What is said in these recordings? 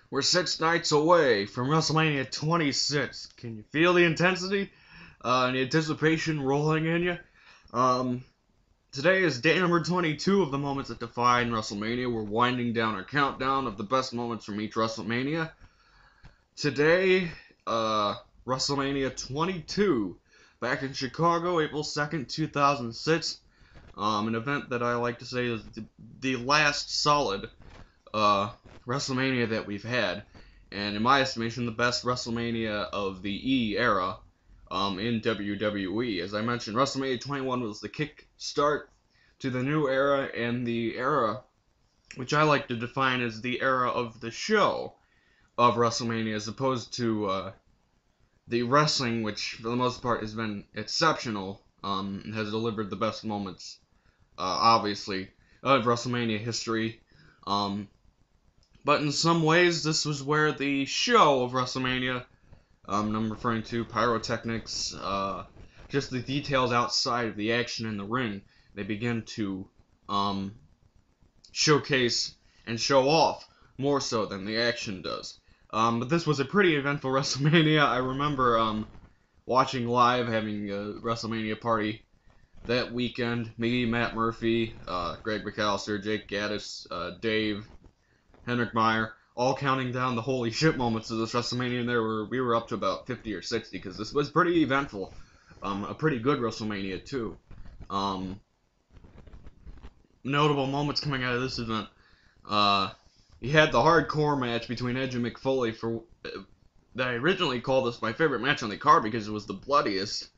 We're 6 nights away from WrestleMania 26. Can you feel the intensity and the anticipation rolling in you? Today is day number 22 of the moments that define WrestleMania. We're winding down our countdown of the best moments from each WrestleMania. Today, WrestleMania 22, back in Chicago, April 2nd, 2006. An event that I like to say is the last solid WrestleMania that we've had, and in my estimation, the best WrestleMania of the E era in WWE. As I mentioned, WrestleMania 21 was the kick start to the new era, and the era which I like to define as the era of the show of WrestleMania, as opposed to the wrestling, which for the most part has been exceptional, and has delivered the best moments, obviously, of WrestleMania history. But in some ways, this was where the show of WrestleMania, I'm referring to pyrotechnics, just the details outside of the action in the ring, they begin to showcase and show off more so than the action does. But this was a pretty eventful WrestleMania. I remember watching live, having a WrestleMania party that weekend. Me, Matt Murphy, Greg McAllister, Jake Gaddis, Dave, Henrik Meyer, all counting down the holy shit moments of this WrestleMania, and we were up to about 50 or 60, because this was pretty eventful. A pretty good WrestleMania, too. Notable moments coming out of this event. You had the hardcore match between Edge and Mick Foley, that I originally called this my favorite match on the card because it was the bloodiest.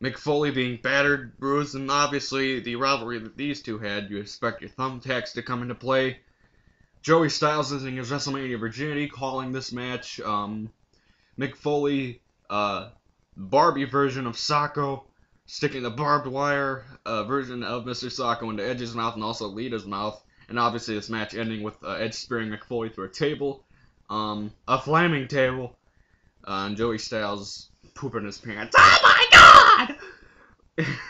Mick Foley being battered, bruised, and obviously the rivalry that these two had, you expect your thumbtacks to come into play. Joey Styles losing his WrestleMania virginity, calling this match. Mick Foley, Barbie version of Socko, sticking the barbed wire version of Mr. Socko into Edge's mouth and also Lita's mouth. And obviously this match ending with Edge spearing Mick Foley through a table, a flaming table, and Joey Styles pooping his pants. Oh my god!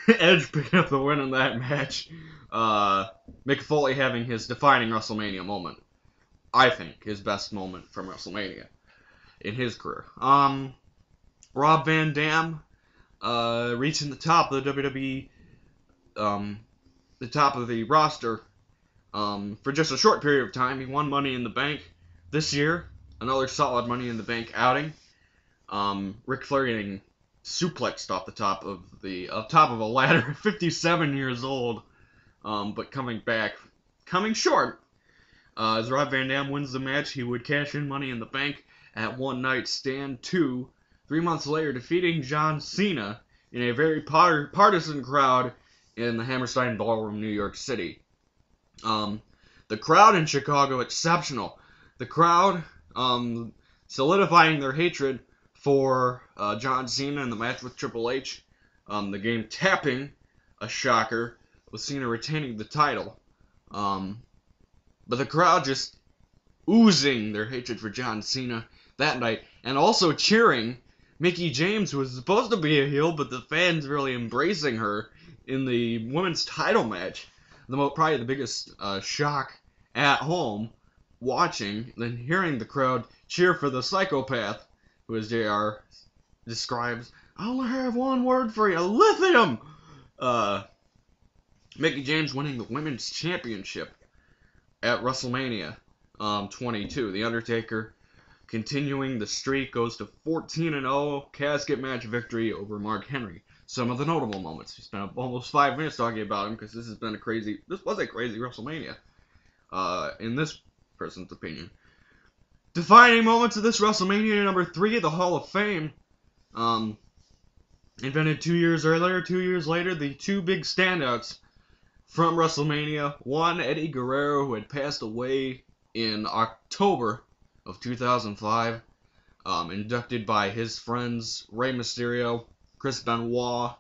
Edge picking up the win in that match. Mick Foley having his defining WrestleMania moment. I think his best moment from WrestleMania in his career. Rob Van Dam reaching the top of the WWE, the top of the roster for just a short period of time. He won Money in the Bank this year. Another solid Money in the Bank outing. Ric Flair getting suplexed off the top of a ladder, 57 years old, but coming short. As Rob Van Dam wins the match, he would cash in Money in the Bank at One Night Stand 2. 3 months later, defeating John Cena in a very partisan crowd in the Hammerstein Ballroom, New York City. The crowd in Chicago, exceptional. The crowd solidifying their hatred for John Cena in the match with Triple H. The game tapping, a shocker, with Cena retaining the title. But the crowd just oozing their hatred for John Cena that night, and also cheering Mickie James, who was supposed to be a heel, but the fans really embracing her in the women's title match. Probably the biggest shock at home, watching, then hearing the crowd cheer for the psychopath, who, as JR describes, I only have one word for you, lithium! Mickie James winning the Women's Championship at WrestleMania 22. The Undertaker continuing the streak, goes to 14-0, casket match victory over Mark Henry. Some of the notable moments. We spent almost 5 minutes talking about him because this was a crazy WrestleMania, in this person's opinion. Defining moments of this WrestleMania, number 3, the Hall of Fame. Invented 2 years earlier, 2 years later, the two big standouts from WrestleMania. One, Eddie Guerrero, who had passed away in October of 2005, inducted by his friends Rey Mysterio, Chris Benoit,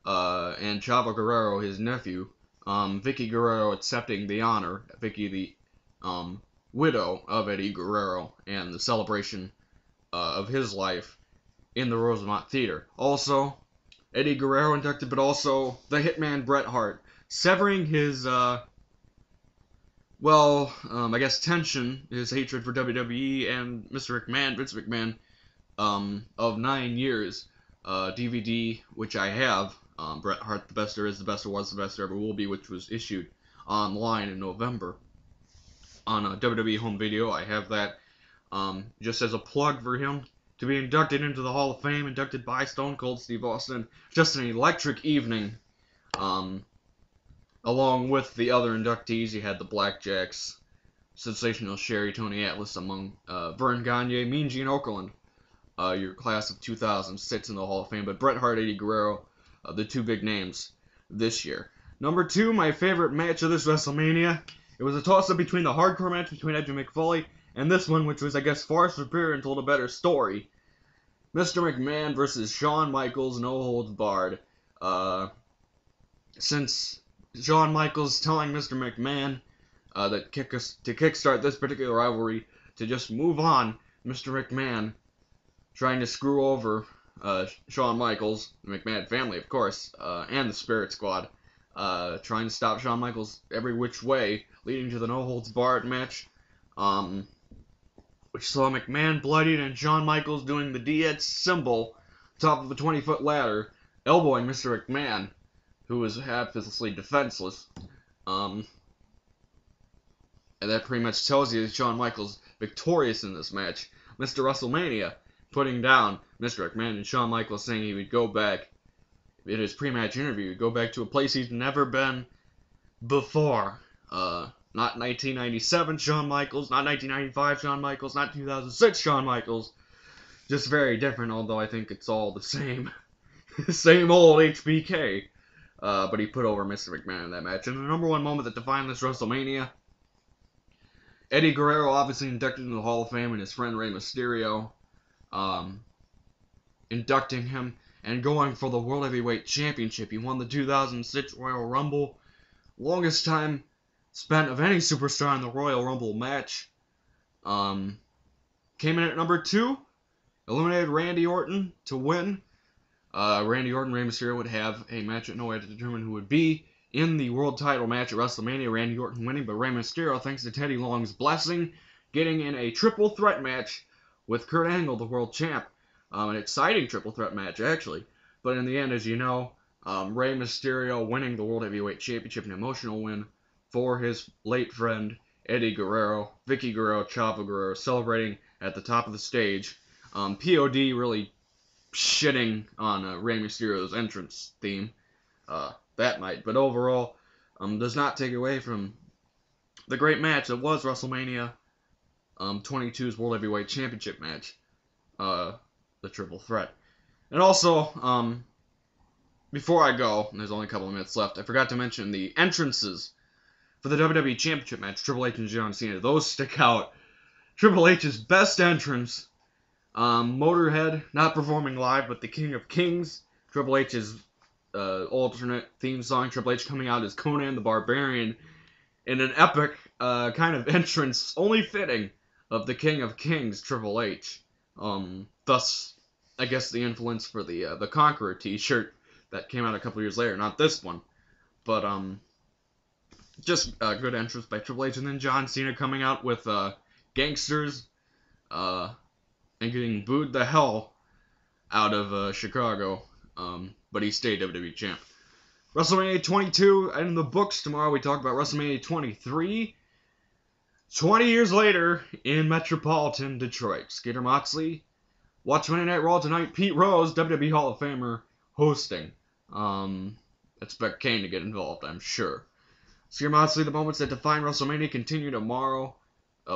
and Chavo Guerrero, his nephew. Vicky Guerrero accepting the honor, Vicky the widow of Eddie Guerrero, and the celebration of his life in the Rosemont Theater. Also, Eddie Guerrero inducted, but also the Hitman Bret Hart, severing his I guess tension, his hatred for WWE and Mr. McMahon, Vince McMahon, of 9 years, DVD, which I have, Bret Hart, the best there is, the best there was, the best there ever will be, which was issued online in November on a WWE home video. I have that just as a plug for him to be inducted into the Hall of Fame, inducted by Stone Cold Steve Austin. Just an electric evening. Along with the other inductees, you had the Blackjacks, Sensational Sherry, Tony Atlas, among Vern Gagne, Mean Gene Okerlund, your class of 2006 in the Hall of Fame. But Bret Hart, Eddie Guerrero, the two big names this year. Number 2, my favorite match of this WrestleMania. It was a toss-up between the hardcore match between Edge and Mick Foley and this one, which was, I guess, far superior and told a better story. Mr. McMahon versus Shawn Michaels, no holds barred. Since Shawn Michaels telling Mr. McMahon that to kickstart this particular rivalry, to just move on, Mr. McMahon trying to screw over Shawn Michaels, the McMahon family, of course, and the Spirit Squad, trying to stop Shawn Michaels every which way, leading to the no holds barred match, which saw McMahon bloodied and Shawn Michaels doing the DX symbol top of a 20-foot ladder, elbowing Mr. McMahon, who was helplessly defenseless. And that pretty much tells you that Shawn Michaels victorious in this match. Mr. WrestleMania putting down Mr. McMahon, and Shawn Michaels saying he would go back in his pre-match interview, he'd go back to a place he's never been before. Not 1997 Shawn Michaels, not 1995 Shawn Michaels, not 2006 Shawn Michaels. Just very different, although I think it's all the same. Same old HBK. But he put over Mr. McMahon in that match. And the number 1 moment that defined this WrestleMania, Eddie Guerrero obviously inducted into the Hall of Fame, and his friend Rey Mysterio inducting him and going for the World Heavyweight Championship. He won the 2006 Royal Rumble. Longest time spent of any superstar in the Royal Rumble match. Came in at number 2. Eliminated Randy Orton to win. Randy Orton and Rey Mysterio would have a match at No Way to determine who would be in the world title match at WrestleMania. Randy Orton winning, but Rey Mysterio, thanks to Teddy Long's blessing, getting in a triple threat match with Kurt Angle, the world champ. An exciting triple threat match, actually. But in the end, as you know, Rey Mysterio winning the World Heavyweight Championship, an emotional win for his late friend Eddie Guerrero. Vicky Guerrero, Chavo Guerrero celebrating at the top of the stage. POD really shitting on Rey Mysterio's entrance theme. That might. But overall, does not take away from the great match that was WrestleMania 22's World Heavyweight Championship match. The triple threat. And also, before I go, and there's only a couple of minutes left, I forgot to mention the entrances for the WWE Championship match, Triple H and John Cena. Those stick out. Triple H's best entrance, Motorhead, not performing live, but the King of Kings, Triple H's alternate theme song, Triple H coming out as Conan the Barbarian, in an epic kind of entrance, only fitting, of the King of Kings, Triple H. Thus, I guess the influence for the Conqueror t-shirt that came out a couple years later. Not this one, but just a good entrance by Triple H, and then John Cena coming out with Gangsters, and getting booed the hell out of Chicago, but he stayed WWE champ. WrestleMania 22 in the books. Tomorrow we talk about WrestleMania 23. 20 years later in Metropolitan Detroit. Skater Moxley, watch Monday Night Raw tonight. Pete Rose, WWE Hall of Famer, hosting. Expect Kane to get involved, I'm sure. Skater Moxley, the moments that define WrestleMania continue tomorrow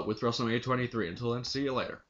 with WrestleMania 23. Until then, see you later.